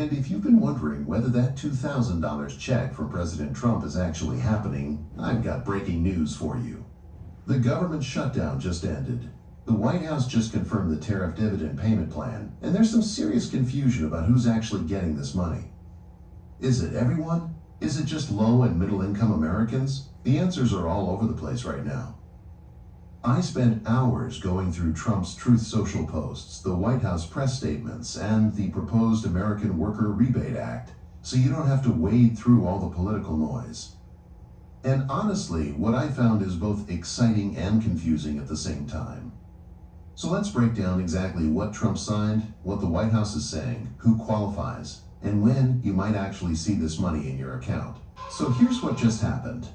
And if you've been wondering whether that $2,000 check from President Trump is actually happening, I've got breaking news for you. The government shutdown just ended. The White House just confirmed the tariff dividend payment plan, and there's some serious confusion about who's actually getting this money. Is it everyone? Is it just low and middle income Americans? The answers are all over the place right now. I spent hours going through Trump's Truth Social posts, the White House press statements, and the proposed American Worker Rebate Act, so you don't have to wade through all the political noise. And honestly, what I found is both exciting and confusing at the same time. So let's break down exactly what Trump signed, what the White House is saying, who qualifies, and when you might actually see this money in your account. So here's what just happened.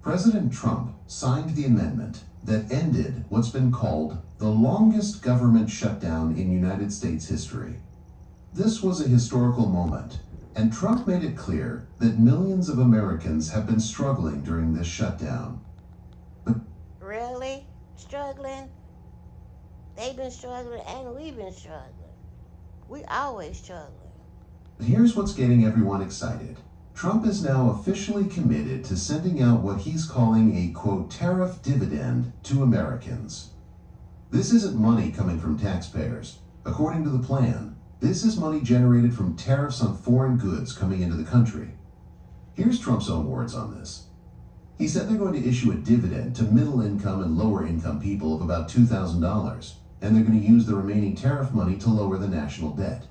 President Trump signed the amendment that ended what's been called the longest government shutdown in United States history. This was a historical moment, and Trump made it clear that millions of Americans have been struggling during this shutdown. But really? Struggling? They've been struggling and we've been struggling. We always struggling. here's what's getting everyone excited. Trump is now officially committed to sending out what he's calling a, quote, tariff dividend to Americans. This isn't money coming from taxpayers. According to the plan, this is money generated from tariffs on foreign goods coming into the country. Here's Trump's own words on this. He said they're going to issue a dividend to middle-income and lower-income people of about $2,000, and they're going to use the remaining tariff money to lower the national debt.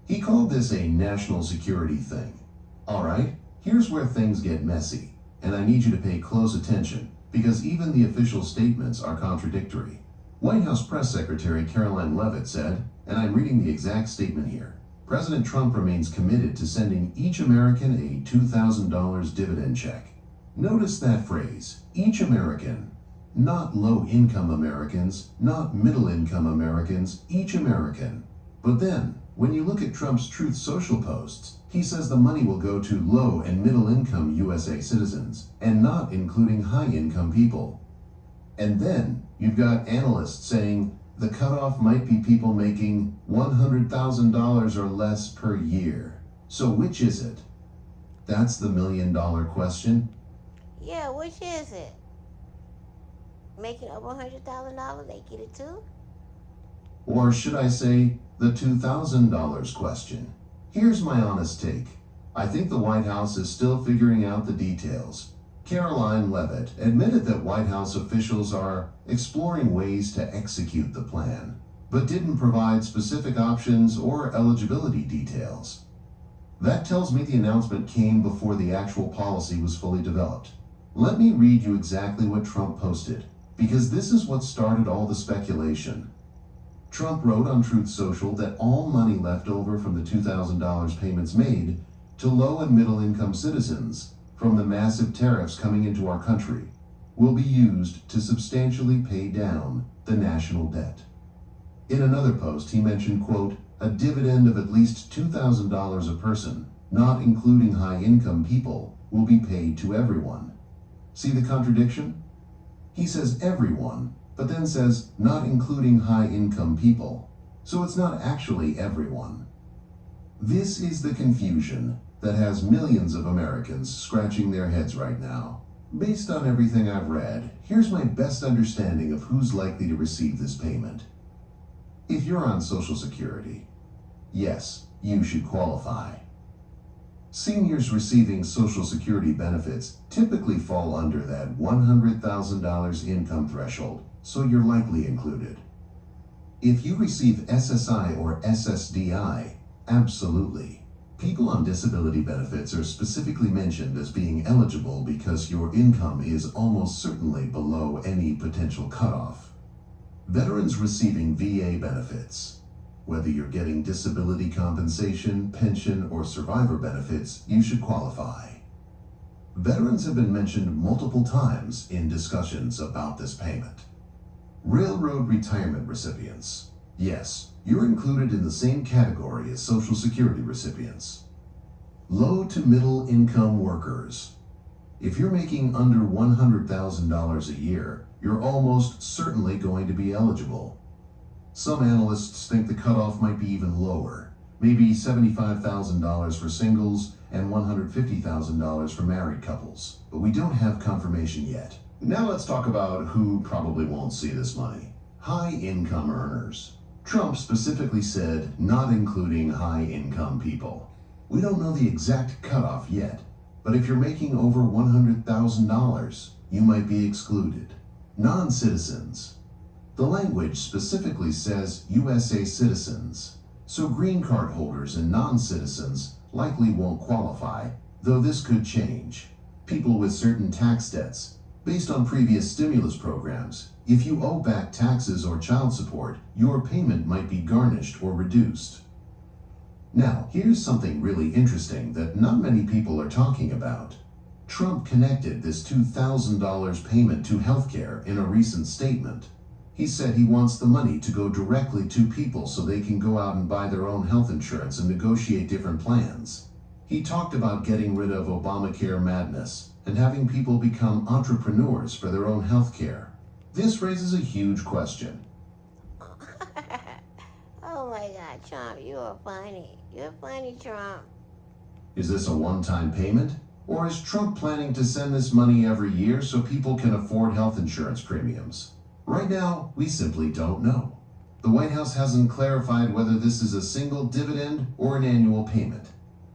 He called this a national security thing. All right, here's where things get messy, and I need you to pay close attention, because even the official statements are contradictory. White House Press Secretary Caroline Leavitt said, and I'm reading the exact statement here, President Trump remains committed to sending each American a $2,000 dividend check. Notice that phrase, each American, not low-income Americans, not middle-income Americans, each American. But then, when you look at Trump's Truth Social posts, he says the money will go to low and middle-income USA citizens, and not including high-income people. And then, you've got analysts saying the cutoff might be people making $100,000 or less per year. So which is it? That's the million-dollar question. Yeah, which is it? Making over $100,000, they get it too? Or should I say, the $2,000 question? Here's my honest take. I think the White House is still figuring out the details. Caroline Leavitt admitted that White House officials are exploring ways to execute the plan, but didn't provide specific options or eligibility details. That tells me the announcement came before the actual policy was fully developed. Let me read you exactly what Trump posted, because this is what started all the speculation. Trump wrote on Truth Social that all money left over from the $2,000 payments made to low and middle income citizens from the massive tariffs coming into our country will be used to substantially pay down the national debt. In another post, he mentioned, quote, a dividend of at least $2,000 a person, not including high-income people, will be paid to everyone. See the contradiction? He says everyone, but then says not including high-income people. So it's not actually everyone. This is the confusion that has millions of Americans scratching their heads right now. Based on everything I've read, here's my best understanding of who's likely to receive this payment. If you're on Social Security, yes, you should qualify. Seniors receiving Social Security benefits typically fall under that $100,000 income threshold, so you're likely included. If you receive SSI or SSDI, absolutely. People on disability benefits are specifically mentioned as being eligible because your income is almost certainly below any potential cutoff. Veterans receiving VA benefits, whether you're getting disability compensation, pension, or survivor benefits, you should qualify. Veterans have been mentioned multiple times in discussions about this payment. Railroad retirement recipients. Yes, you're included in the same category as Social Security recipients. Low to middle income workers. If you're making under $100,000 a year, you're almost certainly going to be eligible. Some analysts think the cutoff might be even lower, Maybe $75,000 for singles and $150,000 for married couples. But we don't have confirmation yet. Now let's talk about who probably won't see this money. High-income earners. Trump specifically said not including high-income people. We don't know the exact cutoff yet, but if you're making over $100,000, you might be excluded. Non-citizens. The language specifically says USA citizens, so green card holders and non-citizens likely won't qualify, though this could change. People with certain tax debts, based on previous stimulus programs, if you owe back taxes or child support, your payment might be garnished or reduced. Now, here's something really interesting that not many people are talking about. Trump connected this $2,000 payment to healthcare in a recent statement. He said he wants the money to go directly to people so they can go out and buy their own health insurance and negotiate different plans. He talked about getting rid of Obamacare madness and having people become entrepreneurs for their own health care. This raises a huge question. Oh my God, Trump, you are funny. You're funny, Trump. Is this a one-time payment? Or is Trump planning to send this money every year so people can afford health insurance premiums? Right now, we simply don't know. The White House hasn't clarified whether this is a single dividend or an annual payment.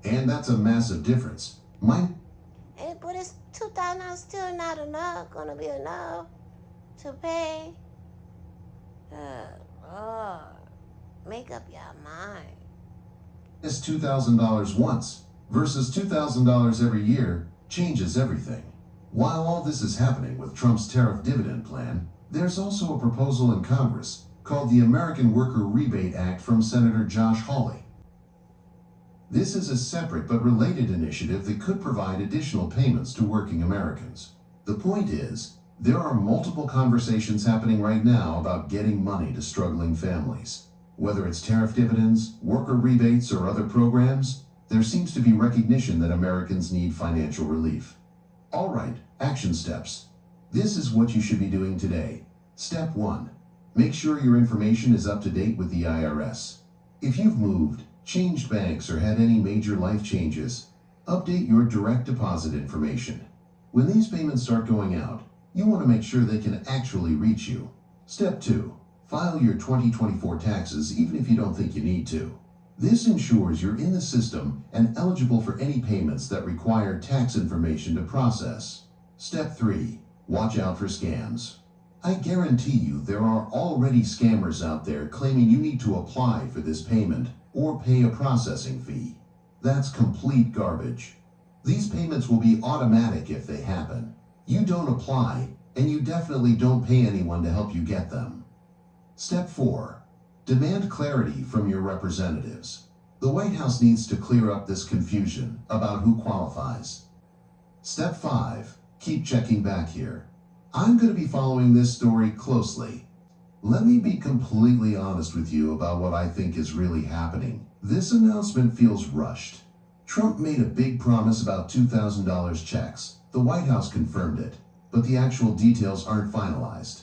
And that's a massive difference. But it's $2,000 still not enough, gonna be enough to pay. Lord, make up your mind. This $2,000 once versus $2,000 every year changes everything. While all this is happening with Trump's tariff dividend plan, there's also a proposal in Congress called the American Worker Rebate Act from Senator Josh Hawley. This is a separate but related initiative that could provide additional payments to working Americans. The point is, there are multiple conversations happening right now about getting money to struggling families. Whether it's tariff dividends, worker rebates, or other programs, there seems to be recognition that Americans need financial relief. All right, action steps. This is what you should be doing today. Step 1. Make sure your information is up to date with the IRS. If you've moved, changed banks, or had any major life changes, update your direct deposit information. When these payments start going out, you want to make sure they can actually reach you. Step 2. File your 2024 taxes even if you don't think you need to. This ensures you're in the system and eligible for any payments that require tax information to process. Step 3. Watch out for scams. I guarantee you there are already scammers out there claiming you need to apply for this payment or pay a processing fee. That's complete garbage. These payments will be automatic if they happen. You don't apply, and you definitely don't pay anyone to help you get them. Step 4. Demand clarity from your representatives. The White House needs to clear up this confusion about who qualifies. Step 5. Keep checking back here. I'm going to be following this story closely. Let me be completely honest with you about what I think is really happening. This announcement feels rushed. Trump made a big promise about $2,000 checks. The White House confirmed it, but the actual details aren't finalized.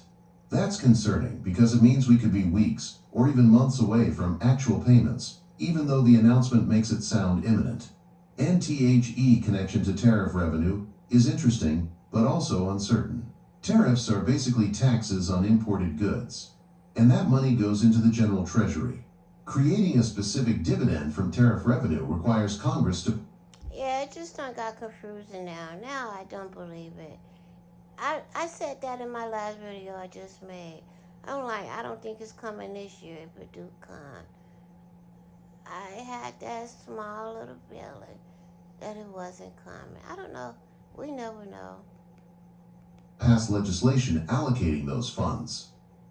That's concerning because it means we could be weeks or even months away from actual payments, even though the announcement makes it sound imminent. NTHE connection to tariff revenue is interesting, but also uncertain. Tariffs are basically taxes on imported goods, and that money goes into the general treasury. Creating a specific dividend from tariff revenue requires Congress to... Yeah, it just done got confusing now. Now I don't believe it. I said that in my last video I just made. I'm like, I don't think it's coming this year if it do come. I had that small little feeling that it wasn't coming. I don't know. We never know. Pass legislation allocating those funds.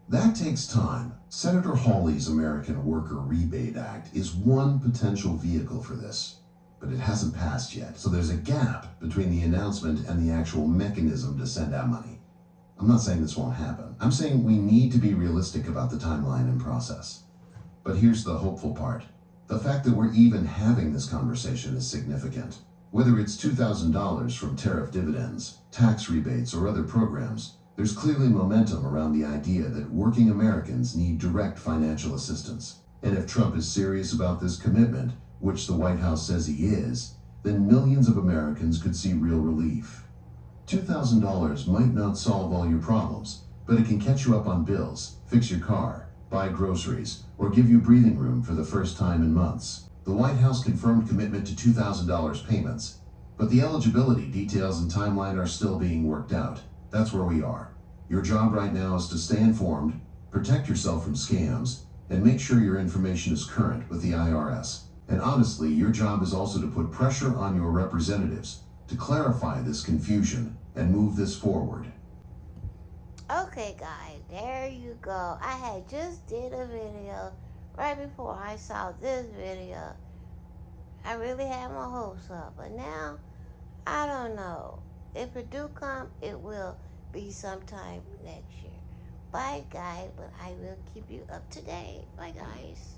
That takes time. Senator Hawley's American Worker Rebate Act is one potential vehicle for this, but it hasn't passed yet, so there's a gap between the announcement and the actual mechanism to send out money. I'm not saying this won't happen. I'm saying we need to be realistic about the timeline and process. But here's the hopeful part. The fact that we're even having this conversation is significant. Whether it's $2,000 from tariff dividends, tax rebates, or other programs, there's clearly momentum around the idea that working Americans need direct financial assistance. And if Trump is serious about this commitment, which the White House says he is, then millions of Americans could see real relief. $2,000 might not solve all your problems, but it can catch you up on bills, fix your car, buy groceries, or give you breathing room for the first time in months. The White House confirmed commitment to $2,000 payments, but the eligibility details and timeline are still being worked out. That's where we are. Your job right now is to stay informed, protect yourself from scams, and make sure your information is current with the IRS. And honestly, your job is also to put pressure on your representatives to clarify this confusion and move this forward. Okay, guys, there you go. I had just did a video right before I saw this video. I really had my hopes up, but now I don't know. If it do come, it will be sometime next year. Bye, guys, but I will keep you up to date. Bye, guys.